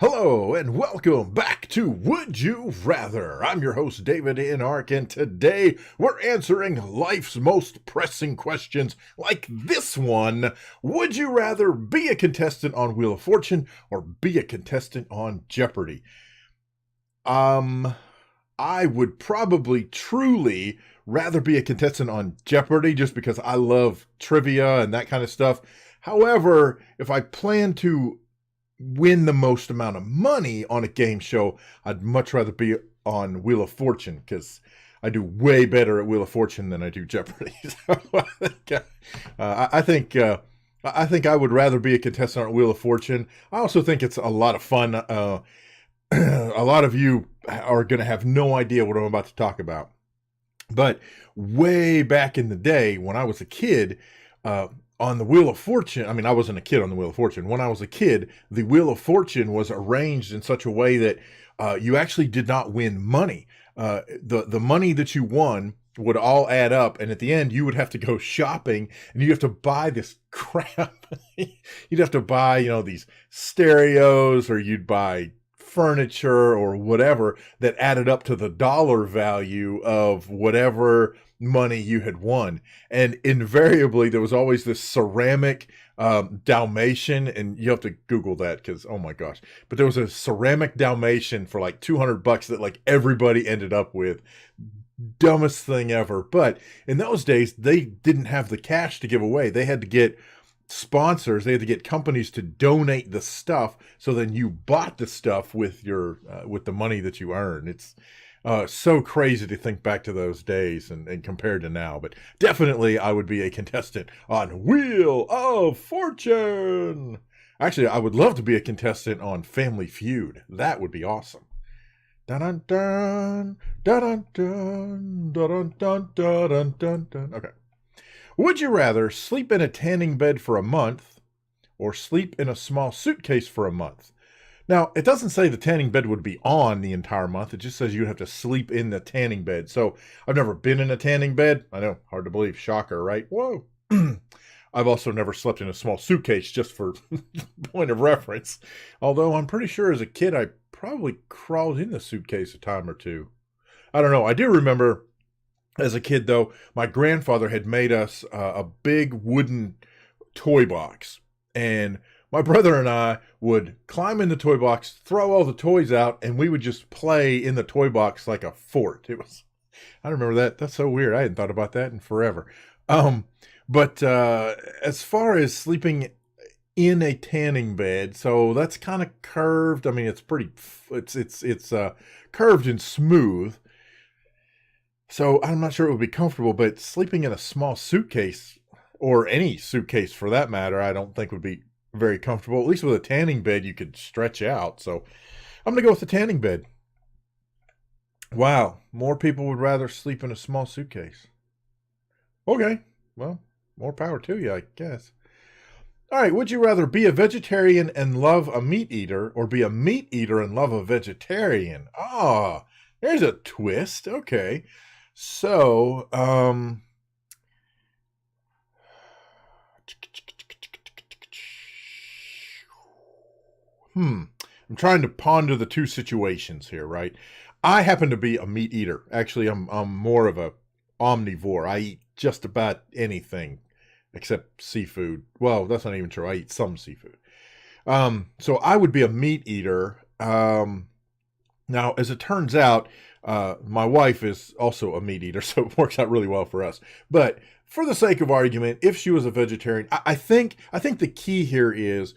Hello and welcome back to Would You Rather? I'm your host, davidinark, and today we're answering life's most pressing questions like this one. Would you rather be a contestant on Wheel of Fortune or be a contestant on Jeopardy? Um, I would probably truly rather be a contestant on Jeopardy just because I love trivia and that kind of stuff. However, if I plan to win the most amount of money on a game show, I'd much rather be on Wheel of Fortune because I do way better at Wheel of Fortune than I do Jeopardy. So I think I would rather be a contestant on Wheel of Fortune. I also think it's a lot of fun. A lot of you are going to have no idea what I'm about to talk about. But way back in the day when I was a kid, on the Wheel of Fortune, I mean, I wasn't a kid on the Wheel of Fortune. When I was a kid, the Wheel of Fortune was arranged in such a way that you actually did not win money. The money that you won would all add up, and at the end, you would have to go shopping, and you'd have to buy this crap. You'd have to buy, these stereos, or you'd buy furniture or whatever that added up to the dollar value of whatever money you had won. And invariably there was always this ceramic Dalmatian, and you have to Google that because oh my gosh, but there was a ceramic Dalmatian for like $200 that like everybody ended up with. Dumbest thing ever. But in those days they didn't have the cash to give away. They had to get sponsors, they had to get companies to donate the stuff, so then you bought the stuff with your with the money that you earned. It's so crazy to think back to those days and compared to now. But definitely I would be a contestant on Wheel of Fortune. Actually, I would love to be a contestant on Family Feud. That would be awesome. Dun dun dun dun dun dun dun dun dun dun dun. Okay. Would you rather sleep in a tanning bed for a month or sleep in a small suitcase for a month? Now, it doesn't say the tanning bed would be on the entire month. It just says you have to sleep in the tanning bed. So I've never been in a tanning bed. I know, hard to believe. Shocker, right? Whoa. I've also never slept in a small suitcase, just for point of reference. Although I'm pretty sure as a kid, I probably crawled in the suitcase a time or two. I don't know. I do remember as a kid, though, my grandfather had made us a big wooden toy box. And my brother and I would climb in the toy box, throw all the toys out, and we would just play in the toy box like a fort. I remember that. That's so weird. I hadn't thought about that in forever. But as far as sleeping in a tanning bed, so that's kind of curved. I mean, it's curved and smooth. So I'm not sure it would be comfortable, but sleeping in a small suitcase, or any suitcase for that matter, I don't think would be very comfortable. At least with a tanning bed, you could stretch out. So I'm going to go with the tanning bed. Wow, more people would rather sleep in a small suitcase. Okay, well, more power to you, I guess. All right, would you rather be a vegetarian and love a meat eater, or be a meat eater and love a vegetarian? Ah, there's a twist. Okay. So, I'm trying to ponder the two situations here, right? I happen to be a meat eater. Actually, I'm more of a omnivore. I eat just about anything except seafood. Well, that's not even true. I eat some seafood. So I would be a meat eater. Now, as it turns out, my wife is also a meat eater, so it works out really well for us. But for the sake of argument, if she was a vegetarian, I think the key here is,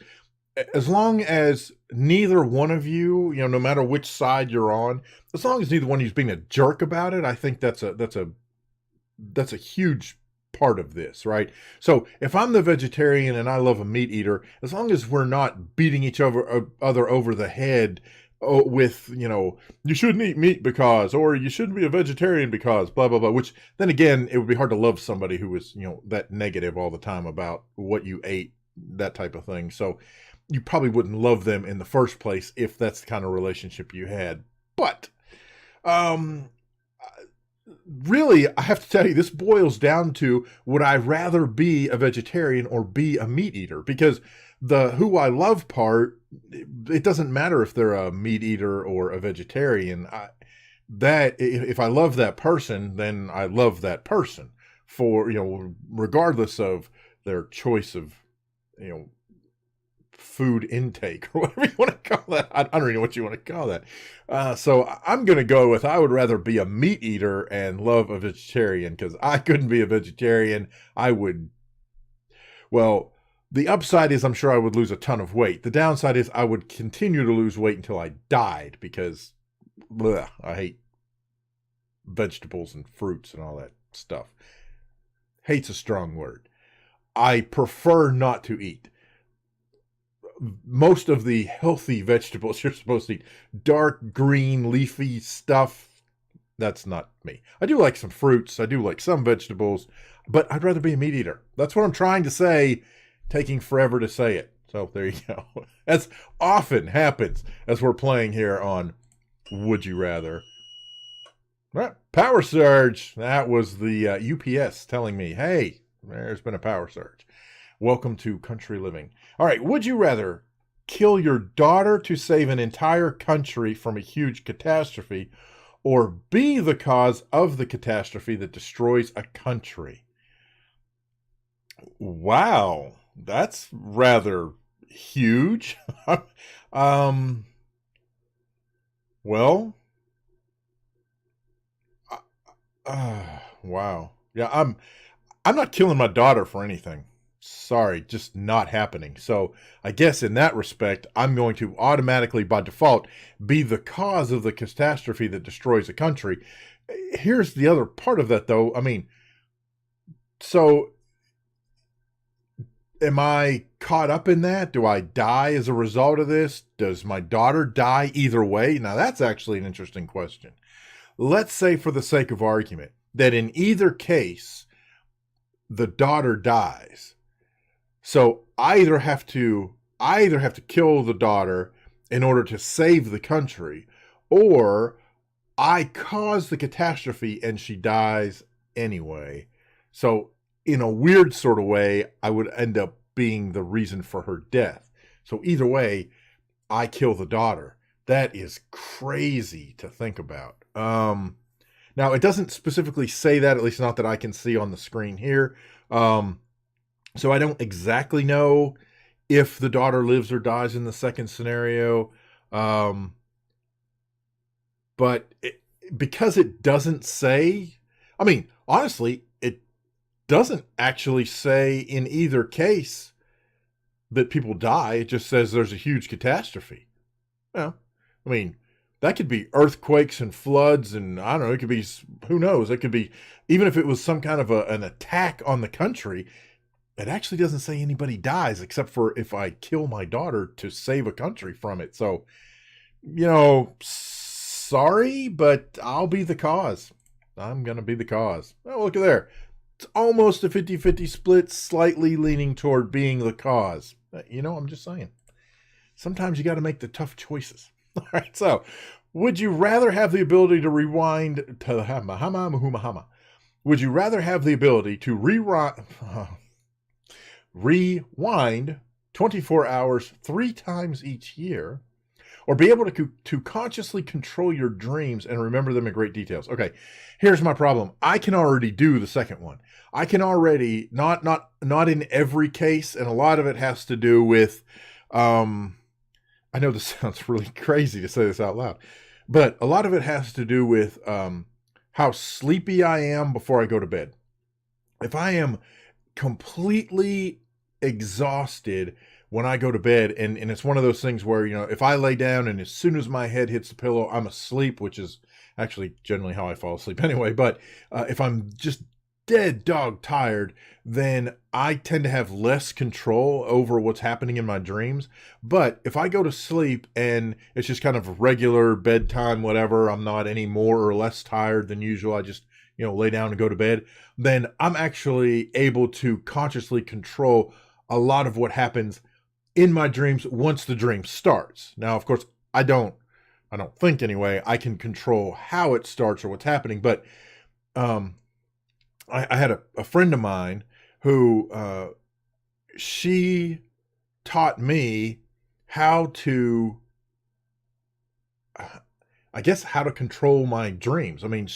as long as neither one of you, no matter which side you're on, as long as neither one of you's being a jerk about it, I think that's a huge part of this, right? So if I'm the vegetarian and I love a meat eater, as long as we're not beating each other over the head with, you shouldn't eat meat because, or you shouldn't be a vegetarian because, blah, blah, blah, which then again, it would be hard to love somebody who was, that negative all the time about what you ate, that type of thing. So you probably wouldn't love them in the first place if that's the kind of relationship you had. But, really, I have to tell you, this boils down to, would I rather be a vegetarian or be a meat eater? Because the who I love part, it doesn't matter if they're a meat eater or a vegetarian. That if I love that person, then I love that person for, regardless of their choice of, food intake or whatever you want to call that. I don't even know what you want to call that. So I'm going to go with, I would rather be a meat eater and love a vegetarian, because I couldn't be a vegetarian. Well, the upside is I'm sure I would lose a ton of weight. The downside is I would continue to lose weight until I died, because I hate vegetables and fruits and all that stuff. Hate's a strong word. I prefer not to eat. Most of the healthy vegetables you're supposed to eat, dark green leafy stuff, that's not me. I do like some fruits, I do like some vegetables, but I'd rather be a meat eater. That's what I'm trying to say, taking forever to say it. So there you go. As often happens as we're playing here on Would You Rather. Right, power surge. That was the UPS telling me, hey, there's been a power surge. Welcome to country living. All right, would you rather kill your daughter to save an entire country from a huge catastrophe, or be the cause of the catastrophe that destroys a country? Wow, that's rather huge. Well, wow. Yeah, I'm not killing my daughter for anything. Sorry, just not happening. So I guess in that respect, I'm going to automatically, by default, be the cause of the catastrophe that destroys a country. Here's the other part of that, though. I mean, so am I caught up in that? Do I die as a result of this? Does my daughter die either way? Now, that's actually an interesting question. Let's say, for the sake of argument, that in either case, the daughter dies. So I either have to kill the daughter in order to save the country, or I cause the catastrophe and she dies anyway. So in a weird sort of way, I would end up being the reason for her death. So either way, I kill the daughter. That is crazy to think about. Now, it doesn't specifically say that, at least not that I can see on the screen here. So I don't exactly know if the daughter lives or dies in the second scenario. But because it doesn't say, I mean, honestly, it doesn't actually say in either case that people die. It just says there's a huge catastrophe. Well, I mean, that could be earthquakes and floods, and I don't know, it could be, who knows, it could be, even if it was some kind of an attack on the country, it actually doesn't say anybody dies, except for if I kill my daughter to save a country from it. So, sorry, but I'll be the cause. I'm going to be the cause. Oh, look at there. It's almost a 50-50 split, slightly leaning toward being the cause. I'm just saying. Sometimes you got to make the tough choices. All right, so would you rather have the ability to rewind to Hama? Would you rather have the ability to rewind 24 hours 3 times each year, or be able to consciously control your dreams and remember them in great details? Okay, here's my problem. I can already do the second one. I can already, not in every case, and a lot of it has to do with, I know this sounds really crazy to say this out loud, but a lot of it has to do with how sleepy I am before I go to bed. If I am completely exhausted when I go to bed, and it's one of those things where, if I lay down and as soon as my head hits the pillow, I'm asleep, which is actually generally how I fall asleep anyway. But if I'm just dead dog tired, then I tend to have less control over what's happening in my dreams. But if I go to sleep and it's just kind of regular bedtime, whatever, I'm not any more or less tired than usual, I just, lay down and go to bed, then I'm actually able to consciously control a lot of what happens in my dreams once the dream starts. Now, of course, I don't think anyway, I can control how it starts or what's happening, but um, I had a friend of mine who she taught me how to, I guess, how to control my dreams. I mean,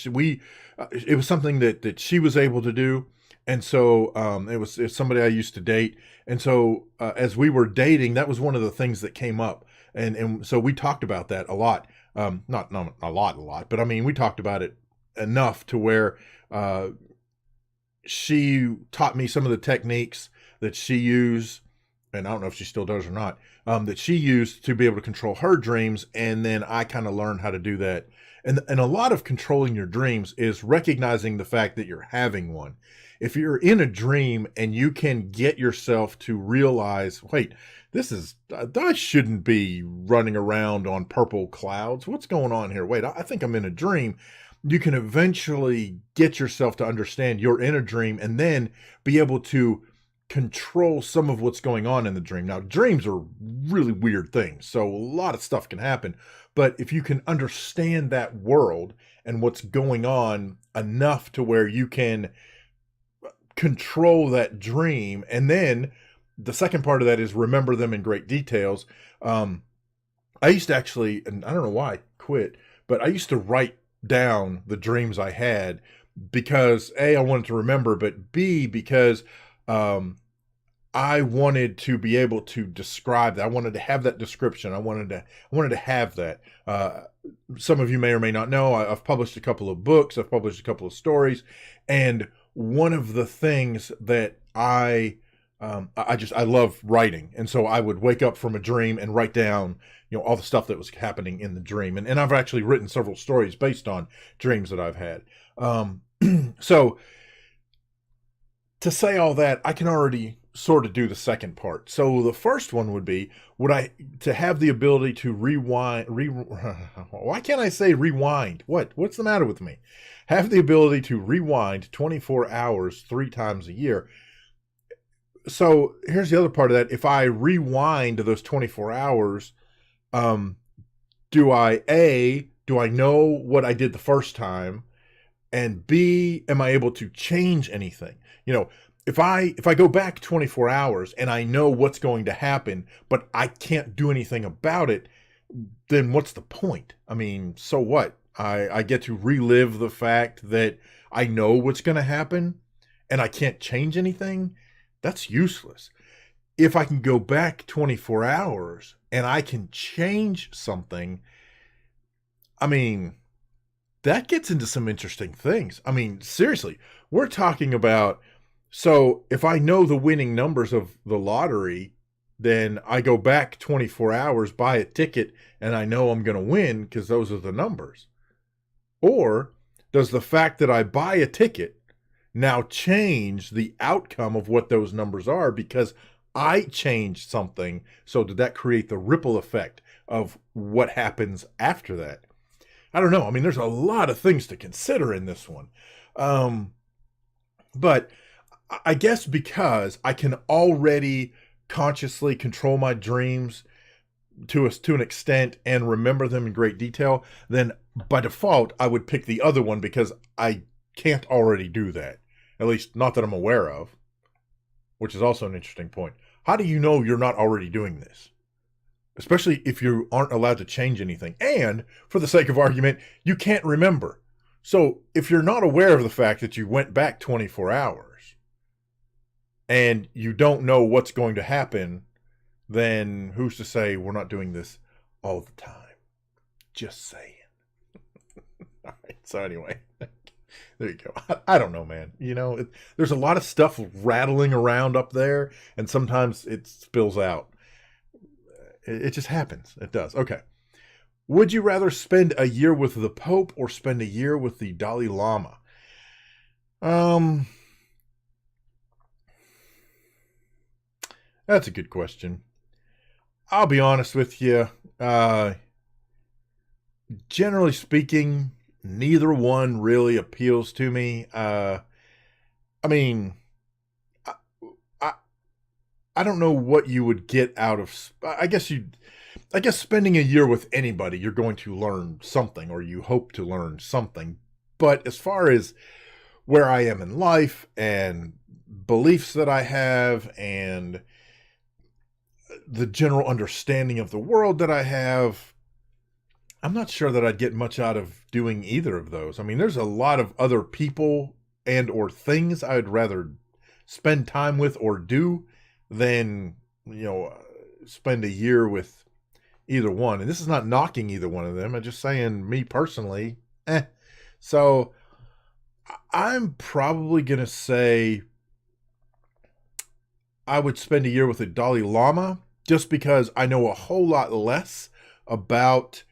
it was something that she was able to do. And so it's somebody I used to date. And so as we were dating, that was one of the things that came up. And so we talked about that a lot. Not a lot, but I mean, we talked about it enough to where she taught me some of the techniques that she used, and I don't know if she still does or not, that she used to be able to control her dreams. And then I kind of learned how to do that. And a lot of controlling your dreams is recognizing the fact that you're having one. If you're in a dream and you can get yourself to realize, wait, I shouldn't be running around on purple clouds. What's going on here? Wait, I think I'm in a dream. You can eventually get yourself to understand you're in a dream and then be able to control some of what's going on in the dream. Now, dreams are really weird things, so a lot of stuff can happen. But if you can understand that world and what's going on enough to where you can control that dream, and then the second part of that is remember them in great details. I used to actually, and I don't know why I quit, but I used to write down the dreams I had because A, I wanted to remember, but B, because I wanted to be able to describe that. I wanted to have that description. I wanted to have that. Some of you may or may not know, I've published a couple of books. I've published a couple of stories. And one of the things that I love writing. And so I would wake up from a dream and write down, all the stuff that was happening in the dream. And I've actually written several stories based on dreams that I've had. So to say all that, I can already sort of do the second part. So the first one would be, to have the ability to rewind, why can't I say rewind? What's the matter with me? Have the ability to rewind 24 hours 3 times a year. So here's the other part of that. If I rewind those 24 hours, do I know what I did the first time? And B, am I able to change anything? If I go back 24 hours and I know what's going to happen, but I can't do anything about it, then what's the point? I mean, so what? I get to relive the fact that I know what's going to happen and I can't change anything. That's useless. If I can go back 24 hours and I can change something, I mean, that gets into some interesting things. I mean, seriously, we're talking about, so if I know the winning numbers of the lottery, then I go back 24 hours, buy a ticket, and I know I'm going to win because those are the numbers. Or does the fact that I buy a ticket now change the outcome of what those numbers are because I changed something? So did that create the ripple effect of what happens after that? I don't know. I mean, there's a lot of things to consider in this one. But I guess because I can already consciously control my dreams to an extent and remember them in great detail, then by default, I would pick the other one because I can't already do that. At least not that I'm aware of, which is also an interesting point. How do you know you're not already doing this? Especially if you aren't allowed to change anything. And for the sake of argument, you can't remember. So if you're not aware of the fact that you went back 24 hours and you don't know what's going to happen, then who's to say we're not doing this all the time? Just saying. All right. So anyway, there you go. I don't know, man. There's a lot of stuff rattling around up there, and sometimes it spills out. It just happens. It does. Okay. Would you rather spend a year with the Pope or spend a year with the Dalai Lama? That's a good question. I'll be honest with you. Generally speaking, neither one really appeals to me. I mean, I don't know what you would get out of. I guess spending a year with anybody, you're going to learn something, or you hope to learn something. But as far as where I am in life and beliefs that I have and the general understanding of the world that I have, I'm not sure that I'd get much out of doing either of those. I mean, there's a lot of other people and or things I'd rather spend time with or do than, spend a year with either one. And this is not knocking either one of them. I'm just saying, me personally, So I'm probably going to say I would spend a year with the Dalai Lama just because I know a whole lot less about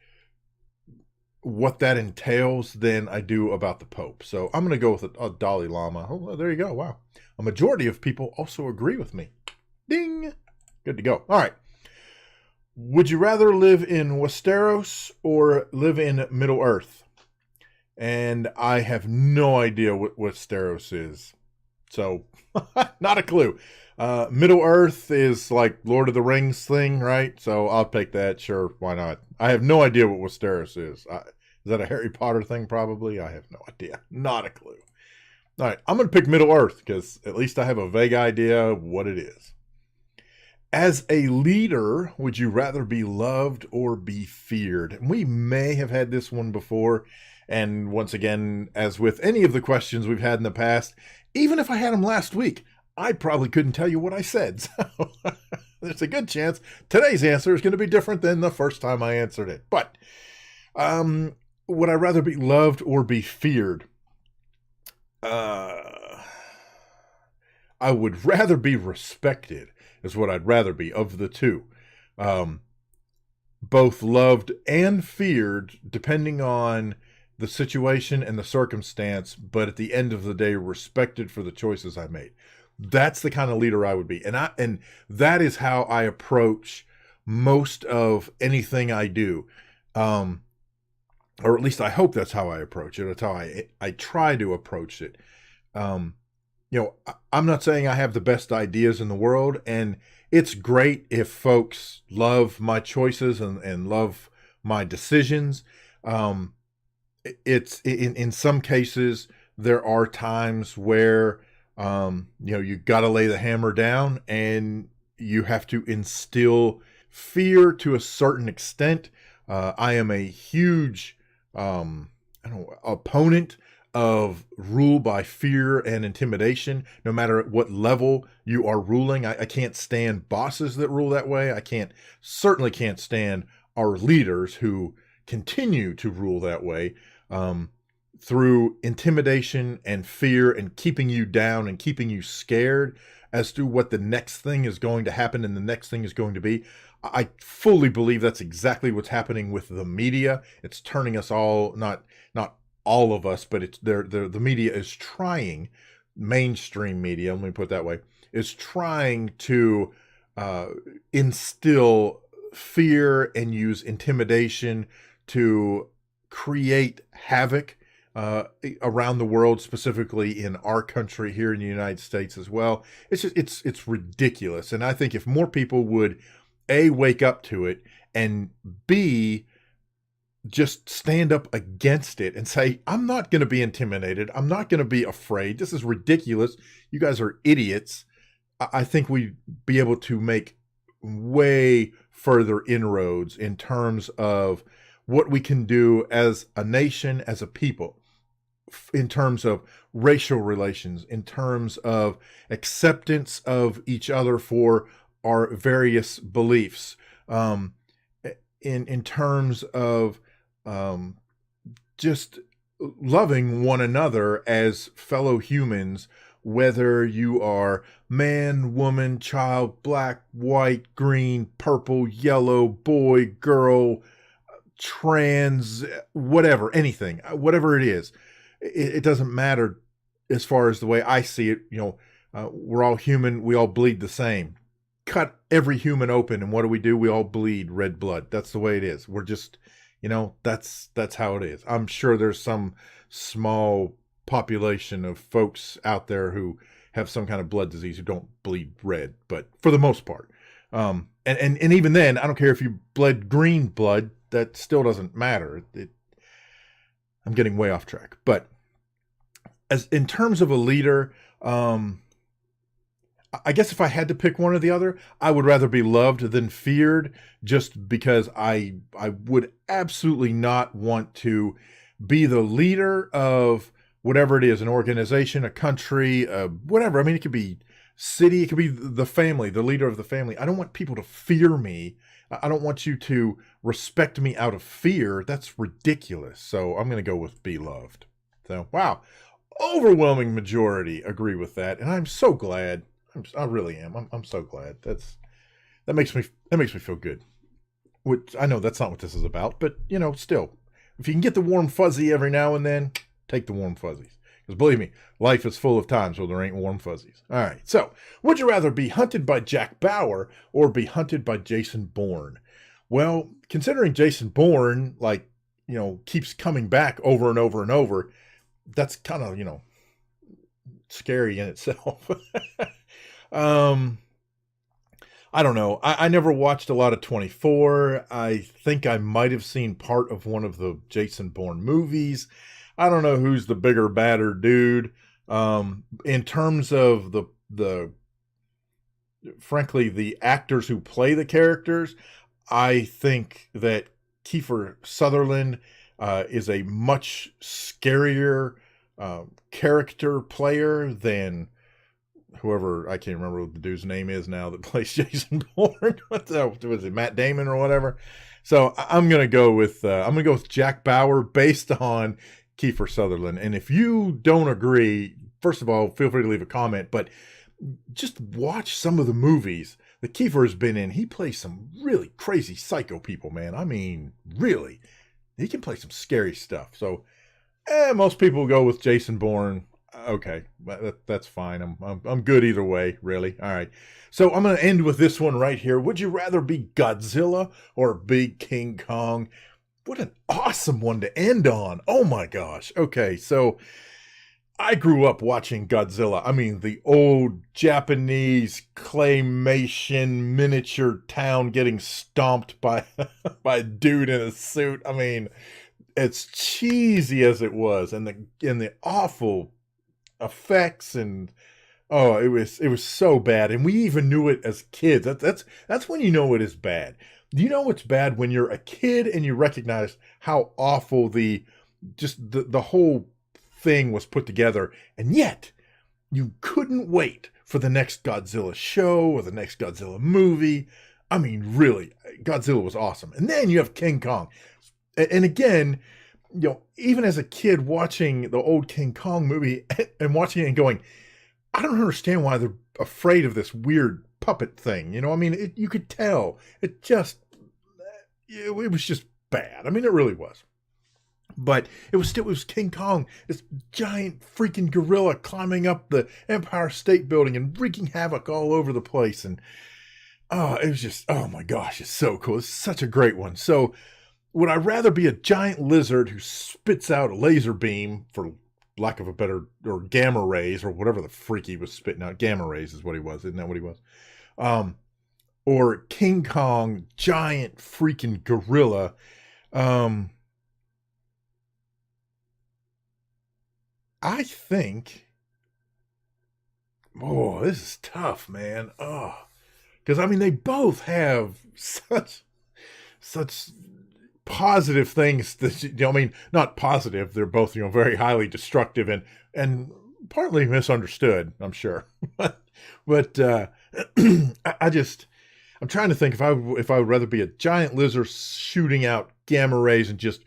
what that entails than I do about the Pope. So I'm going to go with a Dalai Lama. Oh, there you go. Wow. A majority of people also agree with me. Ding. Good to go. All right. Would you rather live in Westeros or live in Middle Earth? And I have no idea what Westeros is. So, not a clue. Middle Earth is like Lord of the Rings thing, right? So I'll take that. Sure, why not? I have no idea what Westeros is. Is that a Harry Potter thing? Probably. I have no idea. Not a clue. All right, I'm going to pick Middle Earth because at least I have a vague idea of what it is. As a leader, would you rather be loved or be feared? And we may have had this one before. And once again, as with any of the questions we've had in the past, even if I had them last week, I probably couldn't tell you what I said. So there's a good chance today's answer is going to be different than the first time I answered it. But would I rather be loved or be feared? I would rather be respected is what I'd rather be of the two. Both loved and feared, depending on the situation and the circumstance, but at the end of the day, respected for the choices I made. That's the kind of leader I would be. And that is how I approach most of anything I do. Or at least I hope that's how I approach it. That's how I try to approach it. I'm not saying I have the best ideas in the world, and it's great if folks love my choices and love my decisions. It's in some cases, there are times where, you got to lay the hammer down and you have to instill fear to a certain extent. I am a huge, opponent of rule by fear and intimidation, no matter at what level you are ruling. I can't stand bosses that rule that way. Certainly can't stand our leaders who continue to rule that way, through intimidation and fear and keeping you down and keeping you scared as to what the next thing is going to happen and the next thing is going to be. I fully believe that's exactly what's happening with the media. It's turning us all, not all of us, but the media is trying, mainstream media, let me put it that way, is trying to instill fear and use intimidation to create havoc around the world, specifically in our country here in the United States as well. It's ridiculous. And I think if more people would A, wake up to it, and B, just stand up against it and say, I'm not going to be intimidated. I'm not going to be afraid. This is ridiculous. You guys are idiots. I think we'd be able to make way further inroads in terms of what we can do as a nation, as a people, in terms of racial relations, in terms of acceptance of each other for our various beliefs, in terms of just loving one another as fellow humans, whether you are man, woman, child, black, white, green, purple, yellow, boy, girl, trans, whatever, anything, whatever it is. It doesn't matter as far as the way I see it. We're all human. We all bleed the same. Cut every human open, and what do? We all bleed red blood. That's the way it is. We're just, that's how it is. I'm sure there's some small population of folks out there who have some kind of blood disease who don't bleed red, but for the most part, and even then, I don't care if you bled green blood. That still doesn't matter. I'm getting way off track, but as in terms of a leader, I guess if I had to pick one or the other, I would rather be loved than feared, just because I would absolutely not want to be the leader of whatever it is, an organization, a country, whatever. I mean, it could be city, it could be the family, the leader of the family. I don't want people to fear me. I don't want you to respect me out of fear. That's ridiculous. So I'm going to go with be loved. So, wow. Overwhelming majority agree with that. And I'm so glad. I really am. I'm so glad. That makes me feel good. Which I know that's not what this is about, but still, if you can get the warm fuzzy every now and then, take the warm fuzzies. Because believe me, life is full of times where there ain't warm fuzzies. All right. So, would you rather be hunted by Jack Bauer or be hunted by Jason Bourne? Well, considering Jason Bourne, keeps coming back over and over and over, that's kind of, scary in itself. I don't know. I never watched a lot of 24. I think I might have seen part of one of the Jason Bourne movies. I don't know who's the bigger, badder dude. In terms of frankly, the actors who play the characters, I think that Kiefer Sutherland is a much scarier character player than whoever, I can't remember what the dude's name is now that plays Jason Bourne. Was it Matt Damon or whatever? So I'm gonna go with Jack Bauer based on Kiefer Sutherland. And if you don't agree, first of all, feel free to leave a comment. But just watch some of the movies that Kiefer has been in. He plays some really crazy psycho people, man. I mean, really, he can play some scary stuff. So, most people go with Jason Bourne. Okay, that's fine. I'm good either way, really. All right. So I'm going to end with this one right here. Would you rather be Godzilla or be King Kong? What an awesome one to end on. Oh my gosh. Okay, so I grew up watching Godzilla. I mean, the old Japanese claymation miniature town getting stomped by by a dude in a suit. I mean, as cheesy as it was, and the awful effects, and it was so bad, and we even knew it as kids. That's when you know it is bad. You know it's bad when you're a kid and you recognize how awful the whole thing was put together, and yet you couldn't wait for the next Godzilla show or the next Godzilla movie. I mean, really, Godzilla was awesome. And then you have King Kong, and again, even as a kid watching the old King Kong movie and watching it and going, I don't understand why they're afraid of this weird puppet thing. I mean, you could tell it was just bad. I mean, it really was. But it was King Kong, this giant freaking gorilla climbing up the Empire State Building and wreaking havoc all over the place. And it was just, oh my gosh, it's so cool. It's such a great one. So would I rather be a giant lizard who spits out a laser beam, for lack of a better, or gamma rays, or whatever the freak he was spitting out? Gamma rays is what he was. Isn't that what he was? Or King Kong, giant freaking gorilla. I think, this is tough, man. Because I mean, they both have such positive things that, I mean, not positive. They're both, very highly destructive and partly misunderstood, I'm sure. but I'm trying to think if I would rather be a giant lizard shooting out gamma rays and just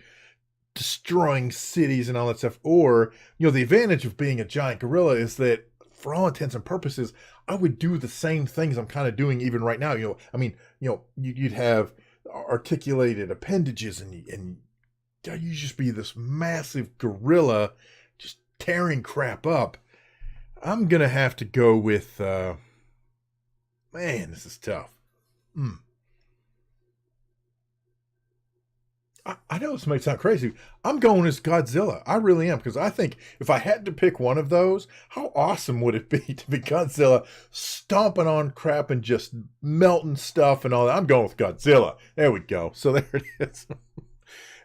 destroying cities and all that stuff, or the advantage of being a giant gorilla is that for all intents and purposes I would do the same things I'm kind of doing even right now. I mean, you'd have articulated appendages, and you just be this massive gorilla just tearing crap up. I'm gonna have to go with man, this is tough. I know this might sound crazy. I'm going as Godzilla. I really am, because I think if I had to pick one of those, how awesome would it be to be Godzilla stomping on crap and just melting stuff and all that? I'm going with Godzilla. There we go. So there it is.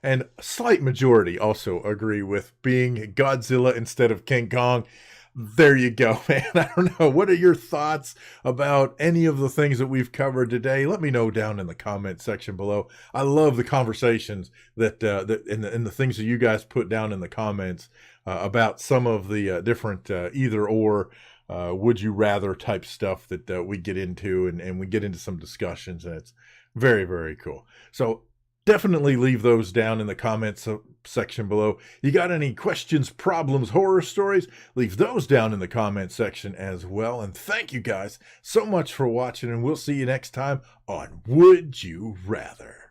And a slight majority also agree with being Godzilla instead of King Kong. There you go, man. I don't know. What are your thoughts about any of the things that we've covered today? Let me know down in the comment section below. I love the conversations that and the things that you guys put down in the comments about some of the different either or would you rather type stuff that we get into, and we get into some discussions, and it's very, very cool. So definitely leave those down in the comments section below. You got any questions, problems, horror stories? Leave those down in the comment section as well. And thank you guys so much for watching, and we'll see you next time on Would You Rather.